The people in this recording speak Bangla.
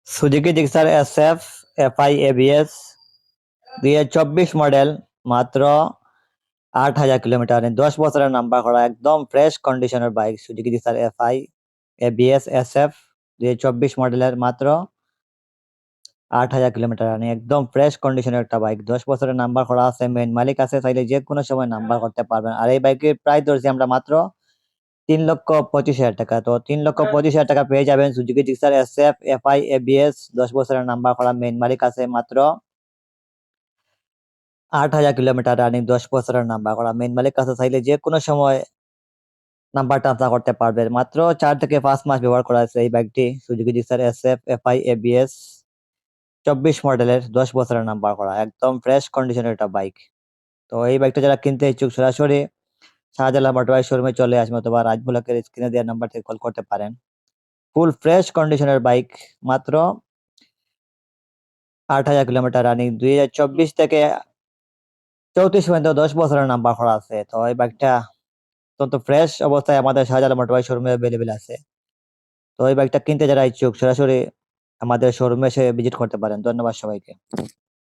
Suzuki Gixxer SF FI ABS 2024 model, মাত্র 8,000 কিলোমিটার, 10 বছরের নাম্বার করা একদম ফ্রেশ কন্ডিশনের bike. Suzuki Gixxer FI ABS SF 2024 মডেলের, মাত্র 8,000 কিলোমিটার, একদম ফ্রেশ কন্ডিশনের একটা বাইক। 10 বছরের নাম্বার করা আছে, মেইন মালিক আছে, চাইলে যে কোনো সময় নাম্বার করতে পারবেন। আর এই বাইকের প্রাইস ধরছি আমরা মাত্র 3,25,000 টাকা। তো 3,25,000 টাকা পেয়ে যাবেন Suzuki Gixxer SF FI ABS 10 বছরের নাম্বার করা, মেইন মালিক আছে, মাত্র 8,000 কিলোমিটার, 10 বছরের নাম্বার করা, মেইন মালিক আছে, চাইলে যে কোনো সময় নাম্বার ট্রান্সফার করতে পারবেন। মাত্র 4 থেকে 5 মাস ব্যবহার করা হয়েছে এই বাইকটি। Suzuki Gixxer SF FI ABS 24 মডেলের, 10 বছরের নাম্বার করা, একদম ফ্রেশ কন্ডিশনের একটা বাইক। তো এই বাইকটা যারা কিনতে ইচ্ছুক, সরাসরি শাহজালাল মোটরবাইক শোরুমে চলে আসবেন, অথবা রাজমুলাকের স্ক্রিনে দেওয়ার নাম্বার থেকে কল করতে পারেন। ফুল ফ্রেশ কন্ডিশনের বাইক, মাত্র 8,000 কিলোমিটার, 2024 থেকে 34 পর্যন্ত 10 বছরের নাম্বার করা আছে। তো এই বাইকটা অত্যন্ত ফ্রেশ অবস্থায় আমাদের শাহজালাল মোটরবাইক শোরুমে অ্যাভেলেবেল আছে। তো এই বাইকটা কিনতে যারা ইচ্ছুক, সরাসরি আমাদের শোরুমে এসে ভিজিট করতে পারেন। ধন্যবাদ সবাইকে।